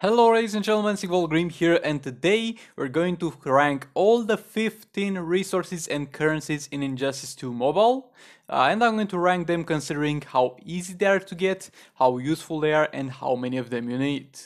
Hello ladies and gentlemen, Grim here, and today we're going to rank all the 15 resources and currencies in Injustice 2 Mobile. And I'm going to rank them considering how easy they are to get, how useful they are, and how many of them you need.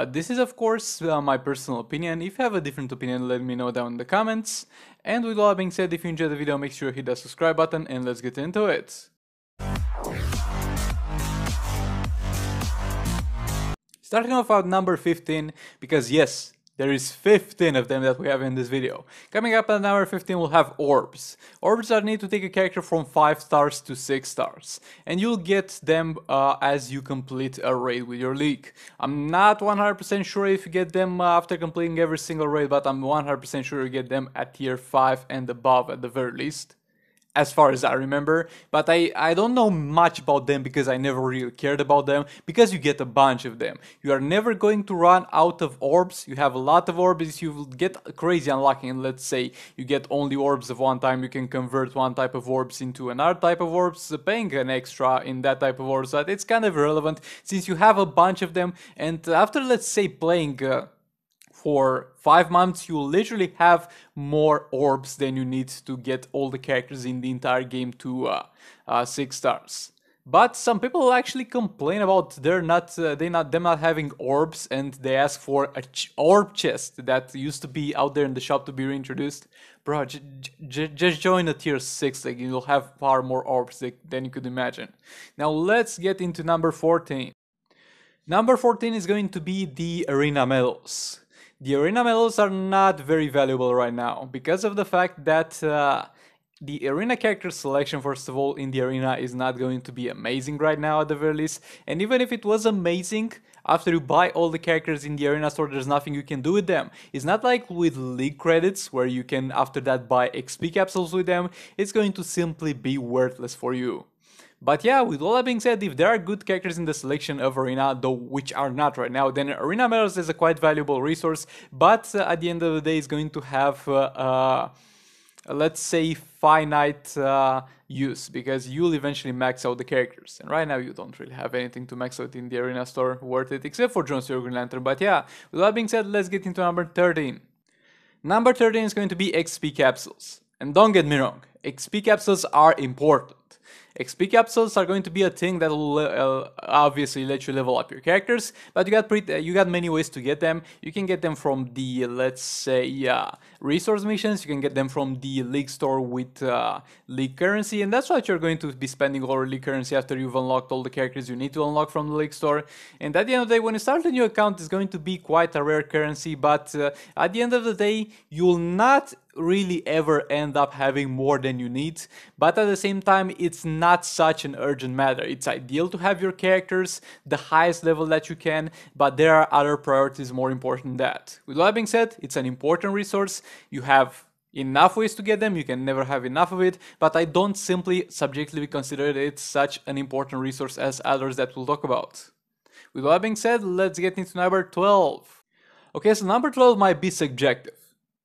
This is of course my personal opinion. If you have a different opinion, let me know down in the comments. And with all that being said, if you enjoyed the video, make sure you hit that subscribe button and let's get into it. Starting off at number 15, because yes, there is 15 of them that we have in this video. Coming up at number 15 we'll have orbs. Orbs are need to take a character from 5 stars to 6 stars. And you'll get them as you complete a raid with your league. I'm not 100% sure if you get them after completing every single raid, but I'm 100% sure you get them at tier 5 and above at the very least, as far as I remember, but I don't know much about them because I never really cared about them, because you get a bunch of them. You are never going to run out of orbs. You have a lot of orbs. You will get crazy unlucky, and let's say you get only orbs of one time, you can convert one type of orbs into another type of orbs, paying an extra in that type of orbs, but it's kind of irrelevant since you have a bunch of them, and after, let's say, playing for 5 months, you will literally have more orbs than you need to get all the characters in the entire game to 6 stars. But some people actually complain about them not having orbs, and they ask for a orb chest that used to be out there in the shop to be reintroduced. Bro, just join a tier 6, like you'll have far more orbs than you could imagine. Now let's get into number 14. Number 14 is going to be the arena medals. The arena medals are not very valuable right now because of the fact that the arena character selection, first of all, in the arena is not going to be amazing right now at the very least. And even if it was amazing, after you buy all the characters in the arena store, there's nothing you can do with them. It's not like with league credits where you can after that buy XP capsules with them. It's going to simply be worthless for you. But yeah, with all that being said, if there are good characters in the selection of Arena, though which are not right now, then Arena Medals is a quite valuable resource, but at the end of the day it's going to have, let's say, finite use, because you'll eventually max out the characters. And right now you don't really have anything to max out in the Arena store worth it, except for John Cena Green Lantern. But yeah, with all that being said, let's get into number 13. Number 13 is going to be XP capsules. And don't get me wrong, XP capsules are important. XP capsules are going to be a thing that will obviously let you level up your characters, but you got many ways to get them. You can get them from the, let's say, resource missions. You can get them from the league store with league currency, and that's what you're going to be spending all your league currency after you've unlocked all the characters you need to unlock from the league store. And at the end of the day, when you start a new account, it's going to be quite a rare currency, but at the end of the day, you'll not really ever end up having more than you need, but at the same time it's not such an urgent matter. It's ideal to have your characters the highest level that you can, but there are other priorities more important than that. With all that being said, it's an important resource. You have enough ways to get them, you can never have enough of it, but I don't simply subjectively consider it such an important resource as others that we'll talk about. With all that being said, let's get into number 12. Okay, so number 12 might be subjective.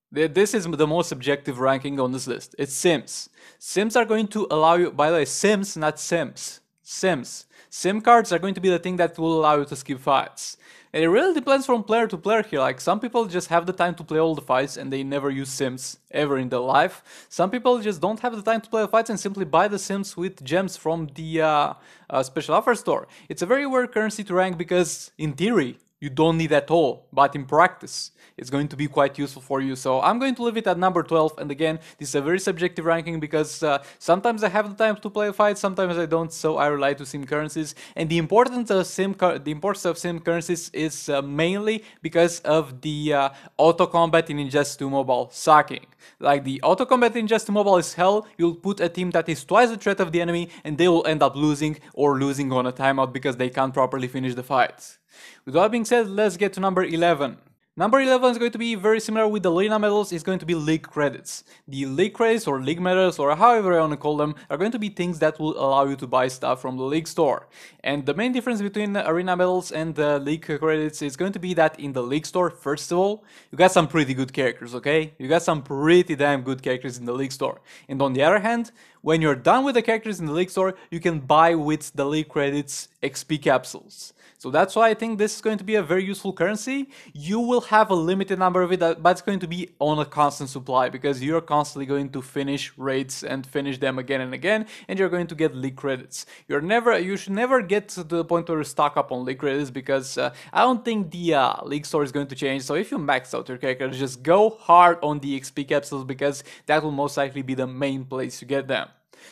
This is the most subjective ranking on this list. It's Sims. Sims are going to allow you, by the way, Sims, not Sims. Sims. Sim cards are going to be the thing that will allow you to skip fights. And it really depends from player to player here. Like, some people just have the time to play all the fights and they never use Sims ever in their life. Some people just don't have the time to play the fights and simply buy the Sims with gems from the special offer store. It's a very weird currency to rank because, in theory, you don't need at all, but in practice, it's going to be quite useful for you. So I'm going to leave it at number 12. And again, this is a very subjective ranking because sometimes I have the time to play a fight, sometimes I don't. So I rely to sim currencies. And the importance of sim currencies is mainly because of the auto combat in Injustice 2 Mobile sucking. Like, the auto combat in Injustice 2 Mobile is hell. You'll put a team that is twice the threat of the enemy, and they will end up losing or losing on a timeout because they can't properly finish the fight. With that being said, let's get to number 11. Number 11 is going to be very similar with the arena medals. It's going to be league credits. The league credits or league medals, or however you want to call them, are going to be things that will allow you to buy stuff from the league store. And the main difference between arena medals and the league credits is going to be that in the league store, first of all, you got some pretty good characters, okay? You got some pretty damn good characters in the league store. And on the other hand, when you're done with the characters in the League Store, you can buy with the League credits XP capsules. So that's why I think this is going to be a very useful currency. You will have a limited number of it, but it's going to be on a constant supply because you're constantly going to finish raids and finish them again and again, and you're going to get League credits. You should never get to the point where you stock up on League credits because I don't think the League Store is going to change. So if you max out your character, just go hard on the XP capsules because that will most likely be the main place to get them.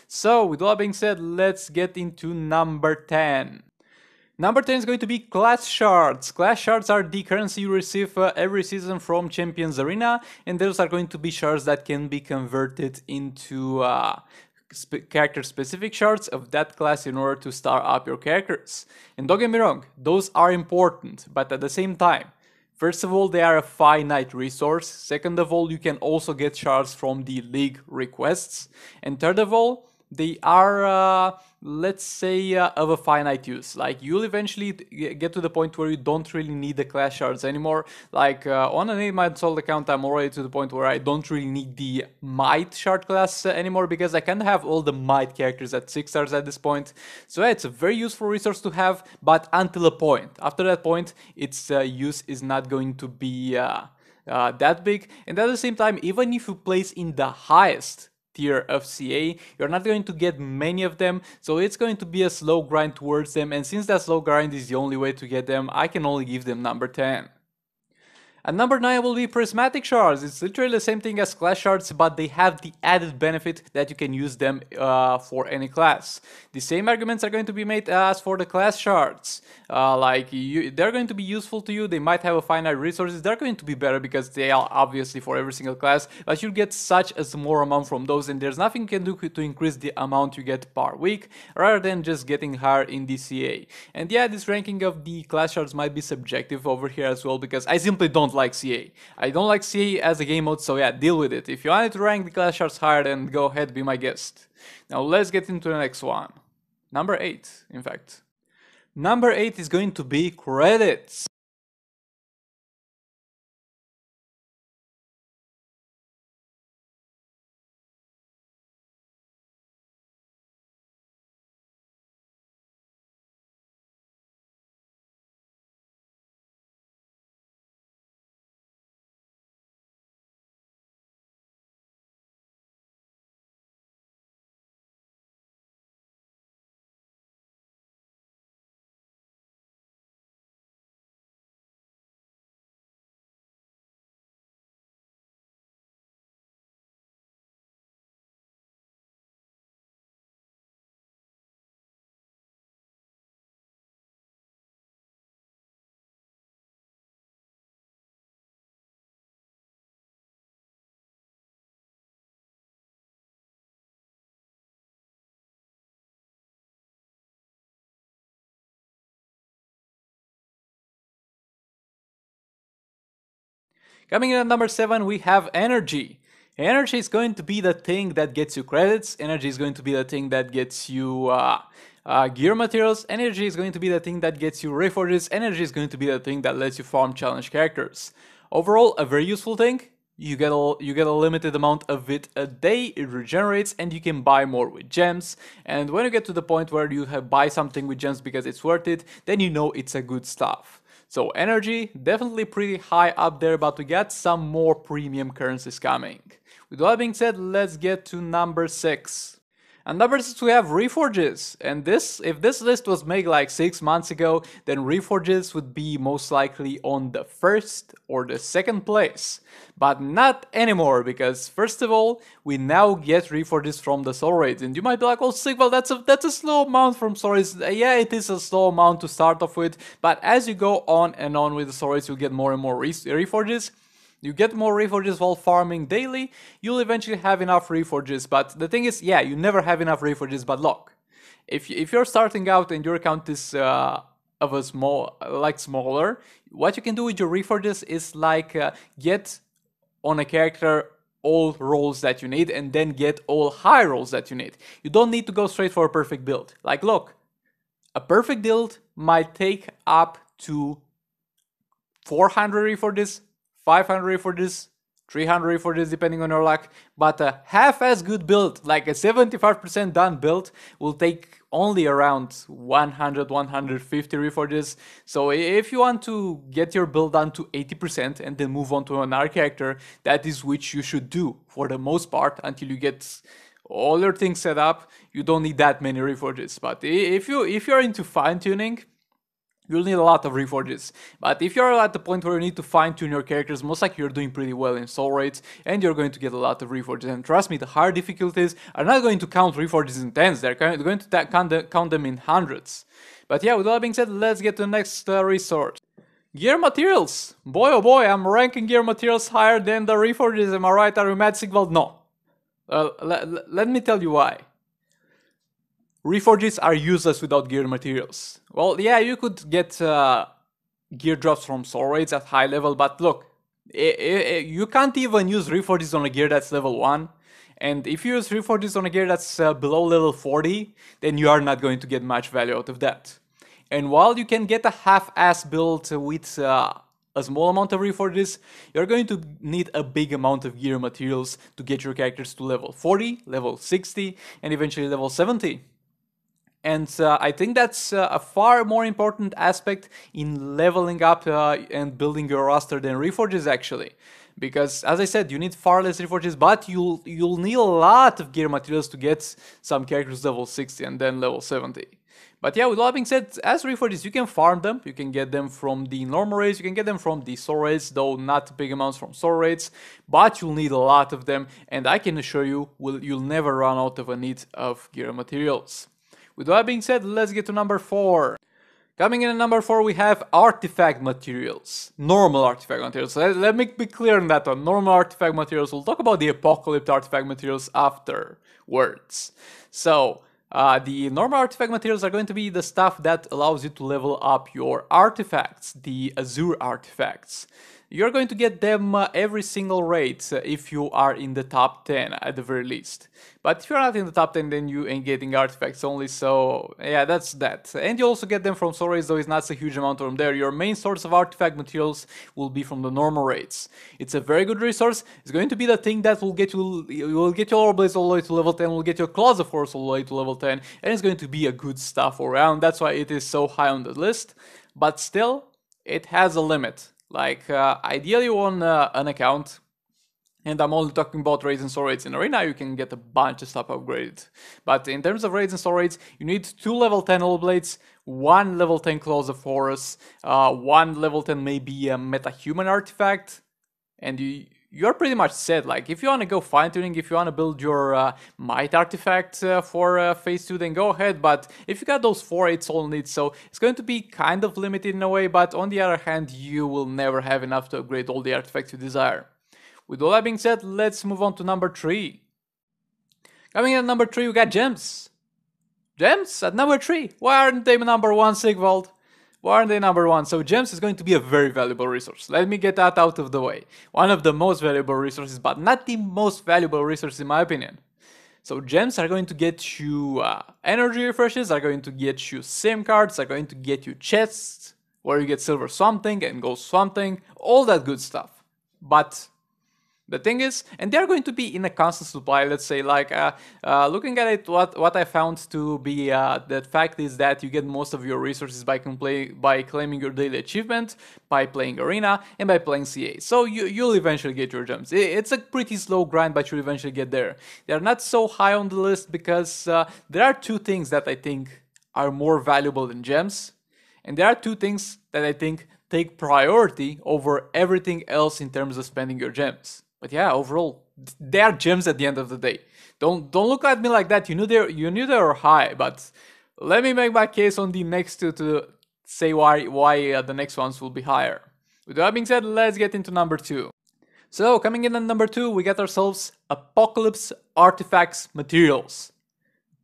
So with all that being said, let's get into number 10. Number 10 is going to be Class Shards. Class Shards are the currency you receive every season from Champions Arena, and those are going to be shards that can be converted into character-specific shards of that class in order to star up your characters. And don't get me wrong, those are important, but at the same time, first of all, they are a finite resource. Second of all, you can also get shards from the League requests. And third of all, they are, let's say, of a finite use. Like, you'll eventually get to the point where you don't really need the class shards anymore. Like, on an 8-man soul account, I'm already to the point where I don't really need the Might shard class anymore because I can have all the Might characters at 6 stars at this point. So yeah, it's a very useful resource to have, but until a point. After that point, its use is not going to be that big. And at the same time, even if you place in the highest tier of CA, you're not going to get many of them, so it's going to be a slow grind towards them, and since that slow grind is the only way to get them, I can only give them number 10. At number 9 will be Prismatic Shards. It's literally the same thing as Class Shards, but they have the added benefit that you can use them for any class. The same arguments are going to be made as for the Class Shards. They're going to be useful to you, they might have a finite resources, they're going to be better because they are obviously for every single class, but you get such a small amount from those, and there's nothing you can do to increase the amount you get per week, rather than just getting higher in the CA. And yeah, this ranking of the Class Shards might be subjective over here as well, because I simply don't like CA. I don't like CA as a game mode, so yeah, deal with it. If you wanted to rank the Class Shards higher, then go ahead, be my guest. Now let's get into the next one. Number 8, in fact. Number 8 is going to be credits. Coming in at number 7, we have Energy. Energy is going to be the thing that gets you credits. Energy is going to be the thing that gets you gear materials. Energy is going to be the thing that gets you Reforges. Energy is going to be the thing that lets you farm challenge characters. Overall, a very useful thing. You get a limited amount of it a day, it regenerates, and you can buy more with gems. And when you get to the point where you buy something with gems because it's worth it, then you know it's a good stuff. So energy, definitely pretty high up there, but we got some more premium currencies coming. With all that being said, let's get to number 6. And number 6 we have Reforges, and if this list was made like 6 months ago, then Reforges would be most likely on the 1st or the 2nd place. But not anymore, because first of all, we now get Reforges from the soul raids, and you might be like, oh Sigval, that's a slow amount from soul raids. Yeah, it is a slow amount to start off with, but as you go on and on with the soul raids, you get more and more Reforges. You get more Reforges while farming daily, you'll eventually have enough Reforges, but the thing is, yeah, you never have enough Reforges, but look, if you're starting out and your account is smaller, what you can do with your Reforges is get on a character all rolls that you need and then get all high rolls that you need. You don't need to go straight for a perfect build. Like, look, a perfect build might take up to 400 Reforges, 500 Reforges, 300 reforges depending on your luck, but a half as good build, like a 75% done build, will take only around 100-150 reforges. So if you want to get your build done to 80% and then move on to another character, that is which you should do for the most part until you get all your things set up. You don't need that many reforges. But if you're into fine-tuning, you'll need a lot of reforges. But if you're at the point where you need to fine-tune your characters, most likely you're doing pretty well in soul rates, and you're going to get a lot of reforges. And trust me, the higher difficulties are not going to count reforges in tens, they're going to count them in hundreds. But yeah, with all that being said, let's get to the next resource. Gear materials! Boy oh boy, I'm ranking gear materials higher than the reforges, am I right? Are you mad, Sigvald? No. Let me tell you why. Reforges are useless without gear materials. Well, yeah, you could get gear drops from soul rates at high level, but look, you can't even use reforges on a gear that's level 1. And if you use reforges on a gear that's below level 40, then you are not going to get much value out of that. And while you can get a half-ass build with a small amount of reforges, you're going to need a big amount of gear materials to get your characters to level 40, level 60, and eventually level 70. And I think that's a far more important aspect in leveling up and building your roster than reforges actually. Because as I said, you need far less reforges, but you'll need a lot of gear materials to get some characters level 60 and then level 70. But yeah, with all that being said, as reforges, you can farm them, you can get them from the normal raids, you can get them from the soul raids, though not big amounts from soul raids, but you'll need a lot of them, and I can assure you, you'll never run out of a need of gear materials. With that being said, let's get to number 4. Coming in at number 4, we have artifact materials. Normal artifact materials. Let me be clear on that one. Normal artifact materials. We'll talk about the apocalypse artifact materials afterwards. So, the normal artifact materials are going to be the stuff that allows you to level up your artifacts, the Azure artifacts. You're going to get them every single raid if you are in the top 10 at the very least. But if you're not in the top 10, then you ain't getting artifacts only, so yeah, that's that. And you also get them from soul raids, though it's not a huge amount from there. Your main source of artifact materials will be from the normal raids. It's a very good resource. It's going to be the thing that will get you, your Orblades all the way to level 10, will get your Claws of Force all the way to level 10, and it's going to be a good stuff all around. That's why it is so high on the list. But still, it has a limit. Like, ideally on an account, and I'm only talking about raids and soul raids. In Arena, you can get a bunch of stuff upgraded. But in terms of raids and soul raids, you need 2 level 10 Blades, 1 level 10 Claws of Horus, 1 level 10 maybe a meta-human artifact, and you're pretty much set. Like, if you want to go fine-tuning, if you want to build your might artifact for phase 2, then go ahead. But if you got those 4, it's all needs, so it's going to be kind of limited in a way, but on the other hand, you will never have enough to upgrade all the artifacts you desire. With all that being said, let's move on to number 3. Coming in at number 3, we got gems. Gems at number 3. Why aren't they number 1, Sigvald? Why aren't they number 1? So gems is going to be a very valuable resource. Let me get that out of the way. One of the most valuable resources, but not the most valuable resource in my opinion. So gems are going to get you energy refreshes, are going to get you SIM cards, are going to get you chests, where you get silver something and gold something, all that good stuff. But the thing is, and they're going to be in a constant supply, let's say, like, looking at it, what I found to be the fact is that you get most of your resources by claiming your daily achievement, by playing Arena, and by playing CA. So you'll eventually get your gems. It's a pretty slow grind, but you'll eventually get there. They're not so high on the list because there are 2 things that I think are more valuable than gems, and there are 2 things that I think take priority over everything else in terms of spending your gems. But yeah, overall, they are gems at the end of the day. Don't look at me like that. You knew they were high, but let me make my case on the next 2 to say why the next ones will be higher. With that being said, let's get into number 2. So coming in at number 2, we get ourselves Apocalypse Artifacts Materials.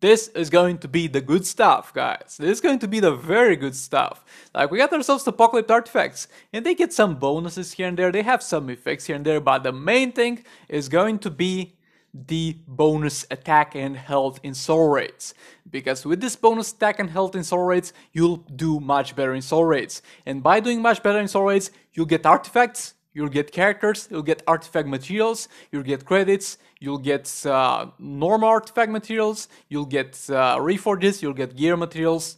This is going to be the good stuff, guys. This is going to be the very good stuff. Like, we got ourselves Apocalypse Artifacts, and they get some bonuses here and there, they have some effects here and there, but the main thing is going to be the bonus attack and health in soul raids. Because with this bonus attack and health in soul raids, you'll do much better in soul raids. And by doing much better in soul raids, you'll get artifacts, You'll get characters, you'll get artifact materials, you'll get credits, you'll get normal artifact materials, you'll get reforges, you'll get gear materials.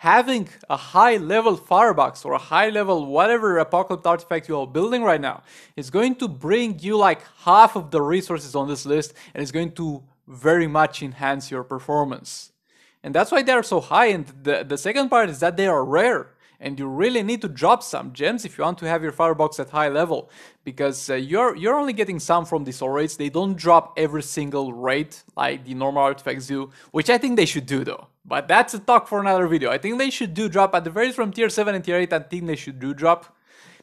Having a high level firebox or a high level whatever apocalypse artifact you are building right now is going to bring you like half of the resources on this list, and it's going to very much enhance your performance. And that's why they are so high. And the second part is that they are rare. And you really need to drop some gems if you want to have your firebox at high level, because you're only getting some from the soul rates. They don't drop every single rate like the normal artifacts do, which I think they should do though. But that's a talk for another video. I think they should do drop at the very least from tier 7 and tier 8. I think they should do drop.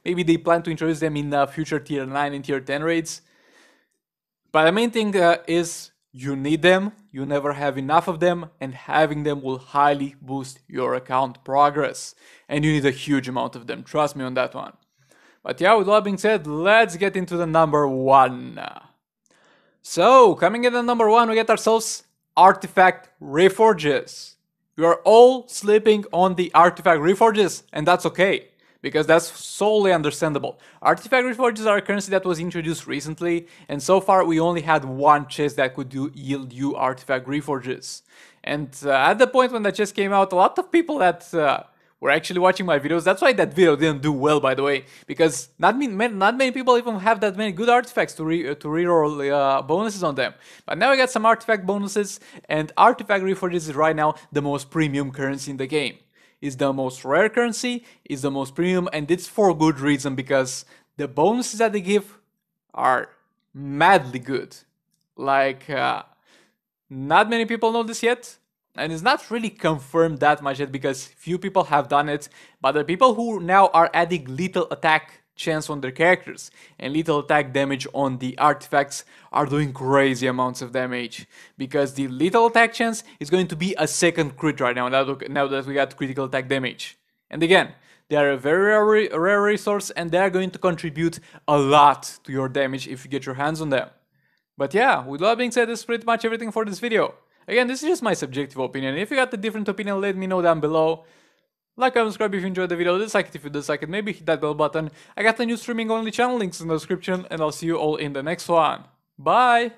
Maybe they plan to introduce them in future tier 9 and tier 10 raids. But the main thing is you need them, you never have enough of them, and having them will highly boost your account progress. And you need a huge amount of them, trust me on that one. But yeah, with all that being said, let's get into the number 1. So, coming in at number 1, we get ourselves Artifact Reforges. We are all sleeping on the Artifact Reforges, and that's okay, because that's solely understandable. Artifact Reforges are a currency that was introduced recently, and so far we only had one chest that could yield you Artifact Reforges. And at the point when that chest came out, a lot of people that were actually watching my videos, that's why that video didn't do well, by the way, because not many people even have that many good artifacts to reroll bonuses on them. But now I got some artifact bonuses, and Artifact Reforges is right now the most premium currency in the game. Is the most rare currency, is the most premium, and it's for good reason, because the bonuses that they give are madly good. Like, not many people know this yet, and it's not really confirmed that much yet because few people have done it, but the people who now are adding lethal attack chance on their characters and lethal attack damage on the artifacts are doing crazy amounts of damage, because the lethal attack chance is going to be a second crit right now that we got critical attack damage. And again, they are a very rare resource, and they are going to contribute a lot to your damage if you get your hands on them. But yeah, with all that being said, this is pretty much everything for this video. Again, this is just my subjective opinion. If you got a different opinion, let me know down below. Like and subscribe if you enjoyed the video, dislike it if you dislike it, maybe hit that bell button. I got a new streaming only channel, links in the description, and I'll see you all in the next one. Bye!